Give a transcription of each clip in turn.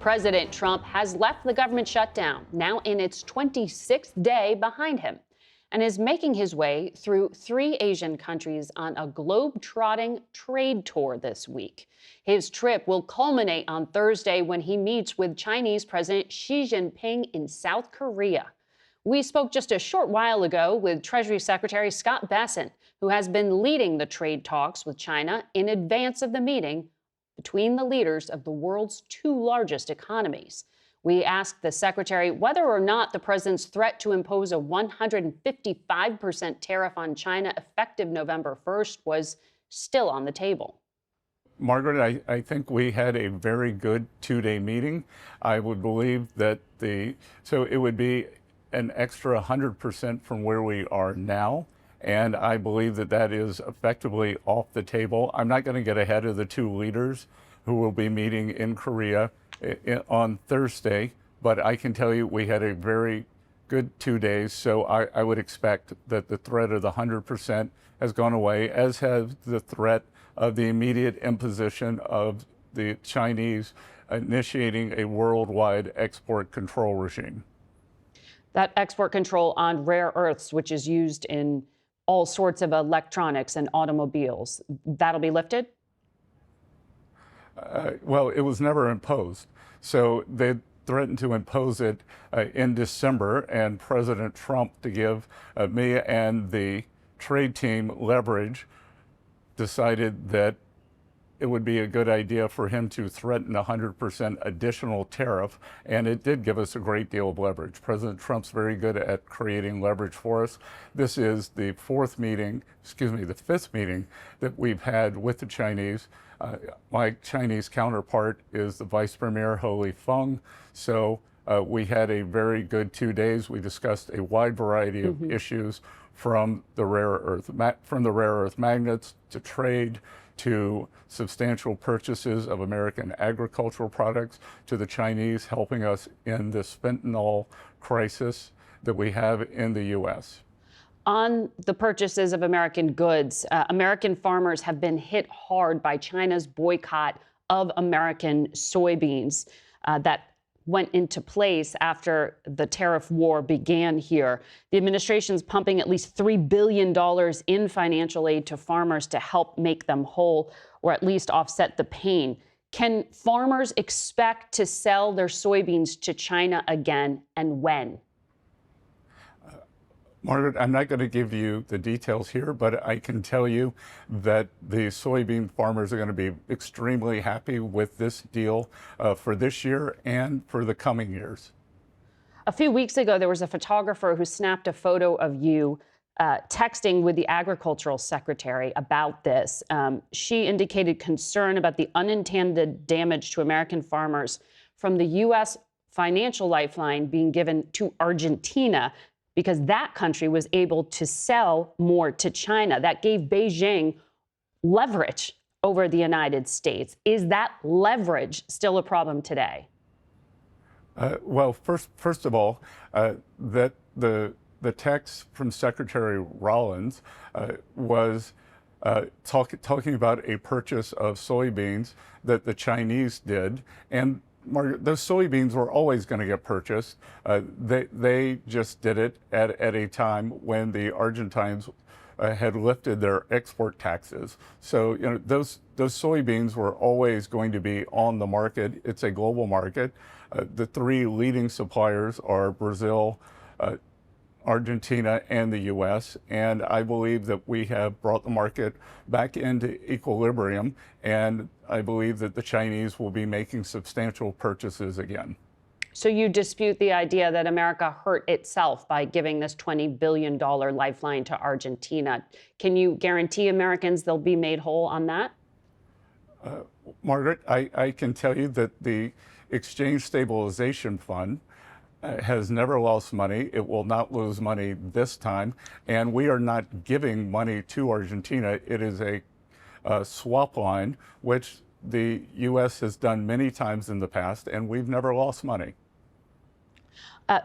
President Trump has left the government shutdown, now in its 26th day behind him, and is making his way through 3 Asian countries on a globe-trotting trade tour this week. His trip will culminate on Thursday when he meets with Chinese President Xi Jinping in South Korea. We spoke just a short while ago with Treasury Secretary Scott Bessent, who has been leading the trade talks with China in advance of the meeting between the leaders of the world's 2 largest economies. We asked the secretary whether or not the president's threat to impose a 155% tariff on China effective November 1st was still on the table. Margaret, I think we had a very good 2-day meeting. I would believe that so it would be an extra 100% from where we are now. And I believe that that is effectively off the table. I'm not going to get ahead of the 2 leaders who will be meeting in Korea on Thursday, but I can tell you we had a very good 2 days. So I would expect that the threat of the 100% has gone away, as has the threat of the immediate imposition of the Chinese initiating a worldwide export control regime. That export control on rare earths, which is used in all sorts of electronics and automobiles, that'll be lifted? Well, it was never imposed. So they threatened to impose it in December, and President Trump, to give me and the trade team leverage, decided that it would be a good idea for him to threaten a 100% additional tariff, and it did give us a great deal of leverage. President Trump's very good at creating leverage for us. This is the 5th meeting that we've had with the Chinese. My Chinese counterpart is the Vice Premier, Ho Feng. So we had a very good 2 days. We discussed a wide variety of issues, from the rare earth magnets to trade, to substantial purchases of American agricultural products, to the Chinese helping us in this fentanyl crisis that we have in the U.S. On the purchases of American goods, American farmers have been hit hard by China's boycott of American soybeans that went into place after the tariff war began here. The administration's pumping at least $3 billion in financial aid to farmers to help make them whole, or at least offset the pain. Can farmers expect to sell their soybeans to China again, and when? Margaret, I'm not going to give you the details here, but I can tell you that the soybean farmers are going to be extremely happy with this deal for this year and for the coming years. A few weeks ago, there was a photographer who snapped a photo of you texting with the agricultural secretary about this. She indicated concern about the unintended damage to American farmers from the U.S. financial lifeline being given to Argentina, because that country was able to sell more to China. That gave Beijing leverage over the United States. Is that leverage still a problem today? Well, first of all, that the text from Secretary Rollins was talking about a purchase of soybeans that the Chinese did, and Margaret, those soybeans were always going to get purchased. They just did it at a time when the Argentines had lifted their export taxes. So, you know, those soybeans were always going to be on the market. It's a global market. The 3 leading suppliers are Brazil, Argentina, and the U.S., and I believe that we have brought the market back into equilibrium, and I believe that the Chinese will be making substantial purchases again. So you dispute the idea that America hurt itself by giving this $20 billion lifeline to Argentina. Can you guarantee Americans they'll be made whole on that? Margaret, I can tell you that the Exchange Stabilization Fund has never lost money. It will not lose money this time. And we are not giving money to Argentina. It is a swap line, which the U.S. has done many times in the past, and we've never lost money.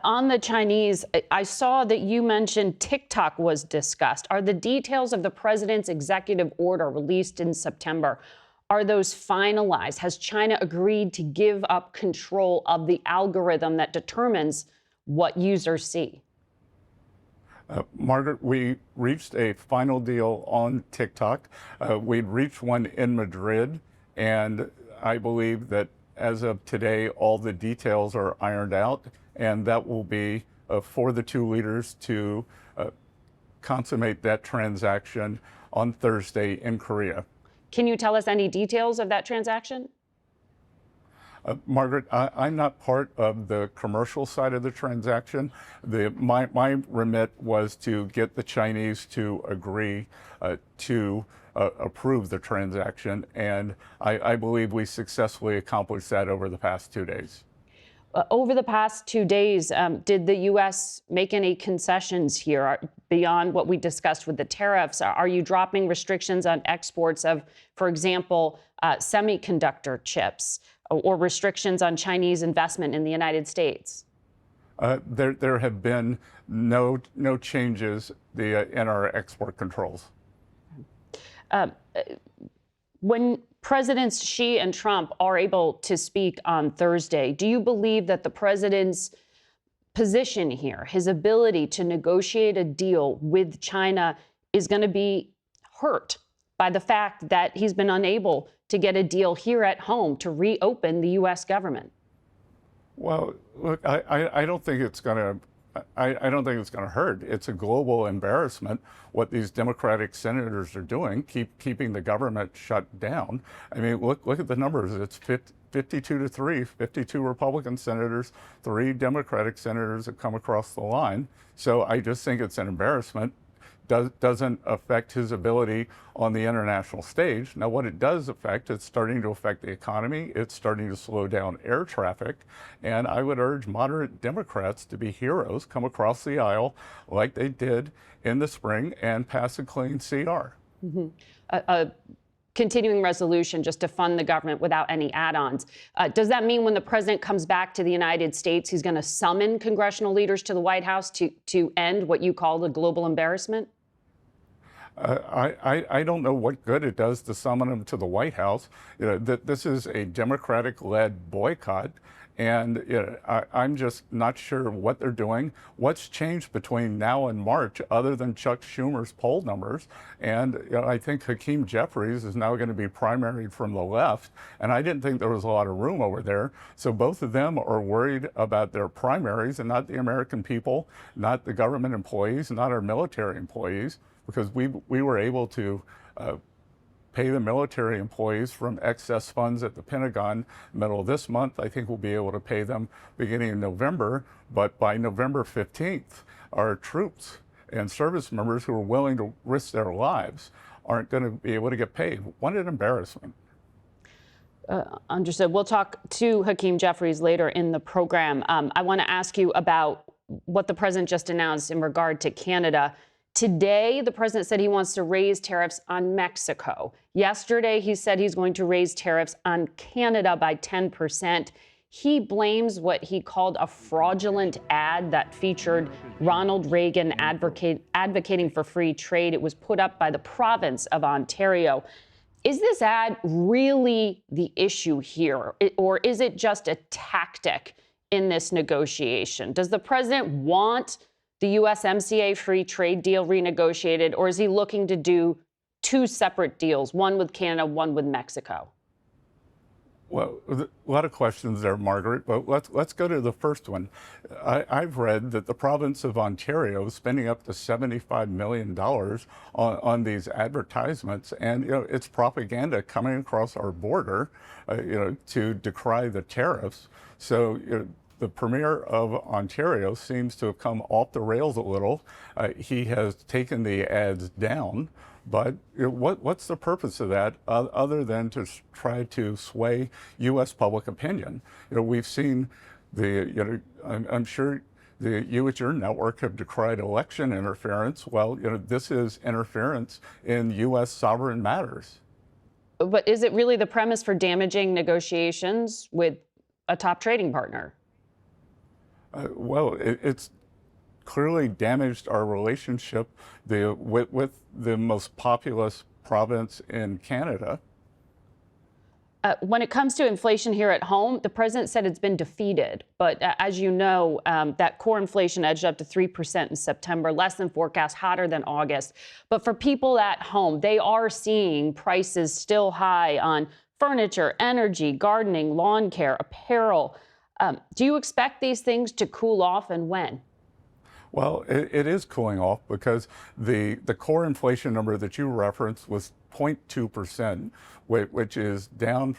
On the Chinese, I saw that you mentioned TikTok was discussed. Are the details of the president's executive order released in September, Are those finalized? Has China agreed to give up control of the algorithm that determines what users see? Margaret, we reached a final deal on TikTok. We'd reached one in Madrid, and I believe that as of today, all the details are ironed out, and that will be for the two leaders to consummate that transaction on Thursday in Korea. Can you tell us any details of that transaction? Margaret, I'm not part of the commercial side of the transaction. My remit was to get the Chinese to agree to approve the transaction, and I believe we successfully accomplished that over the past 2 days. Over the past 2 days, did the U.S. make any concessions here beyond what we discussed with the tariffs? Are you dropping restrictions on exports of, for example, semiconductor chips or restrictions on Chinese investment in the United States? There have been no changes in our export controls. When Presidents Xi and Trump are able to speak on Thursday, do you believe that the president's position here, his ability to negotiate a deal with China, is going to be hurt by the fact that he's been unable to get a deal here at home to reopen the U.S. government? Well, look, I don't think it's going to. I don't think it's going to hurt. It's a global embarrassment what these Democratic senators are doing, keeping the government shut down. I mean, look at the numbers. It's 52-3, 52 Republican senators, 3 Democratic senators have come across the line. So I just think it's an embarrassment. Doesn't affect his ability on the international stage. Now, what it does affect, it's starting to affect the economy. It's starting to slow down air traffic. And I would urge moderate Democrats to be heroes, come across the aisle like they did in the spring and pass a clean CR. Mm-hmm. A continuing resolution just to fund the government without any add-ons. Does that mean when the president comes back to the United States, he's going to summon congressional leaders to the White House to end what you call the global embarrassment? I don't know what good it does to summon them to the White House. You know, this is a Democratic-led boycott, and you know, I'm just not sure what they're doing. What's changed between now and March, other than Chuck Schumer's poll numbers? And you know, I think Hakeem Jeffries is now going to be primaried from the left, and I didn't think there was a lot of room over there. So both of them are worried about their primaries and not the American people, not the government employees, not our military employees, because we were able to pay the military employees from excess funds at the Pentagon middle of this month. I think we'll be able to pay them beginning in November, but by November 15th, our troops and service members who are willing to risk their lives aren't going to be able to get paid. What an embarrassment. Understood. We'll talk to Hakeem Jeffries later in the program. I want to ask you about what the president just announced in regard to Canada. Today, the president said he wants to raise tariffs on Mexico. Yesterday, he said he's going to raise tariffs on Canada by 10%. He blames what he called a fraudulent ad that featured Ronald Reagan advocating for free trade. It was put up by the province of Ontario. Is this ad really the issue here, or is it just a tactic in this negotiation? Does the president want the USMCA free trade deal renegotiated, or is he looking to do 2 separate deals, one with Canada, one with Mexico? Well, a lot of questions there, Margaret, but let's go to the first one. I've read that the province of Ontario is spending up to $75 million on these advertisements, and you know, it's propaganda coming across our border, you know, to decry the tariffs. So, you know, the Premier of Ontario seems to have come off the rails a little. He has taken the ads down, but you know, what's the purpose of that other than to try to sway U.S. public opinion? You know, we've seen you know, I'm sure you at your network have decried election interference. Well, you know, this is interference in U.S. sovereign matters. But is it really the premise for damaging negotiations with a top trading partner? Well, it's clearly damaged our relationship with the most populous province in Canada. When it comes to inflation here at home, the president said it's been defeated. But as you know, that core inflation edged up to 3% in September, less than forecast, hotter than August. But for people at home, they are seeing prices still high on furniture, energy, gardening, lawn care, apparel. Do you expect these things to cool off, and when? Well, it is cooling off because the core inflation number that you referenced was 0.2%, which is down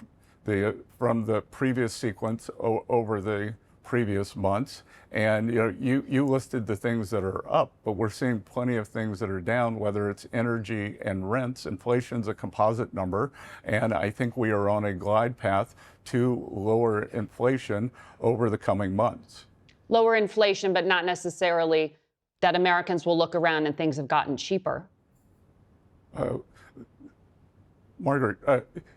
from the previous sequence over the previous months. And you listed the things that are up, but we're seeing plenty of things that are down, whether it's energy and rents. Inflation's a composite number, and I think we are on a glide path to lower inflation over the coming months. Lower inflation, but not necessarily that Americans will look around and things have gotten cheaper. Margaret,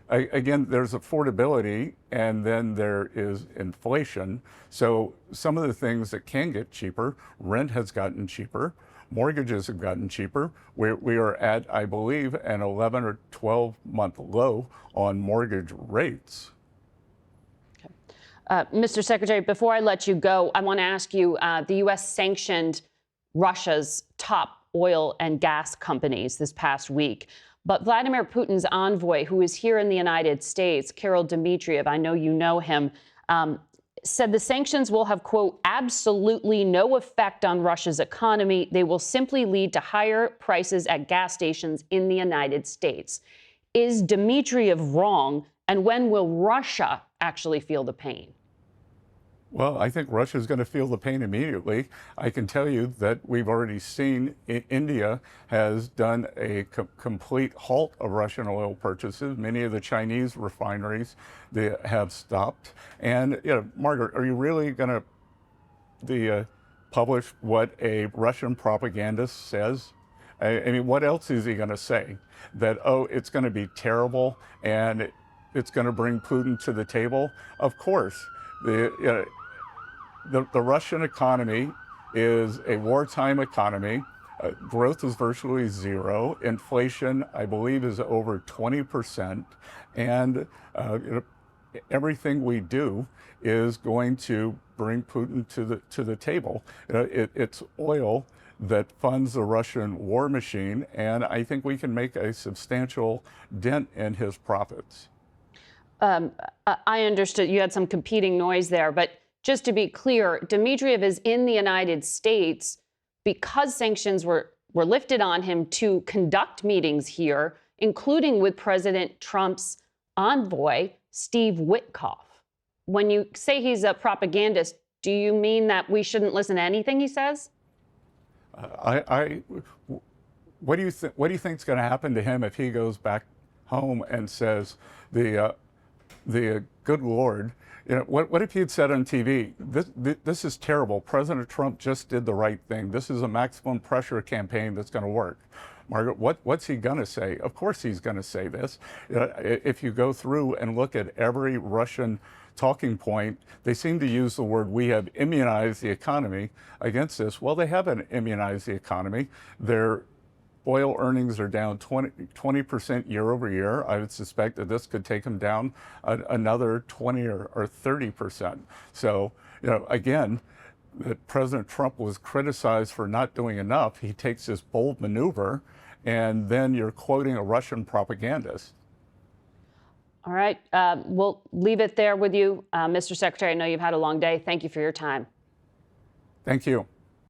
again, there's affordability and then there is inflation. So some of the things that can get cheaper, rent has gotten cheaper, mortgages have gotten cheaper. We are at, I believe, an 11 or 12-month low on mortgage rates. Mr. Secretary, before I let you go, I want to ask you, the U.S. sanctioned Russia's top oil and gas companies this past week. But Vladimir Putin's envoy, who is here in the United States, Kirill Dmitriev, I know you know him, said the sanctions will have, quote, absolutely no effect on Russia's economy. They will simply lead to higher prices at gas stations in the United States. Is Dmitriev wrong? And when will Russia actually feel the pain? Well, I think Russia is going to feel the pain immediately. I can tell you that we've already seen India has done a complete halt of Russian oil purchases. Many of the Chinese refineries they have stopped. And, Margaret, are you really going to publish what a Russian propagandist says? I mean, what else is he going to say? That, oh, it's going to be terrible and it's going to bring Putin to the table? Of course. The Russian economy is a wartime economy. Growth is virtually zero. Inflation, I believe, is over 20%. And everything we do is going to bring Putin to the table. It's oil that funds the Russian war machine, and I think we can make a substantial dent in his profits. I understood you had some competing noise there, but just to be clear, Dmitriev is in the United States because sanctions were lifted on him to conduct meetings here, including with President Trump's envoy, Steve Witkoff. When you say he's a propagandist, do you mean that we shouldn't listen to anything he says? What do you think is going to happen to him if he goes back home and says the good Lord? What if he had said on TV, this is terrible. President Trump just did the right thing. This is a maximum pressure campaign that's going to work. Margaret, what's he going to say? Of course he's going to say this. If you go through and look at every Russian talking point, they seem to use the word, we have immunized the economy against this. Well, they haven't immunized the economy. Their oil earnings are down 20% year over year. I would suspect that this could take them down another 20 or 30%. So, again, that President Trump was criticized for not doing enough. He takes this bold maneuver, and then you're quoting a Russian propagandist. All right. We'll leave it there with you. Mr. Secretary, I know you've had a long day. Thank you for your time. Thank you.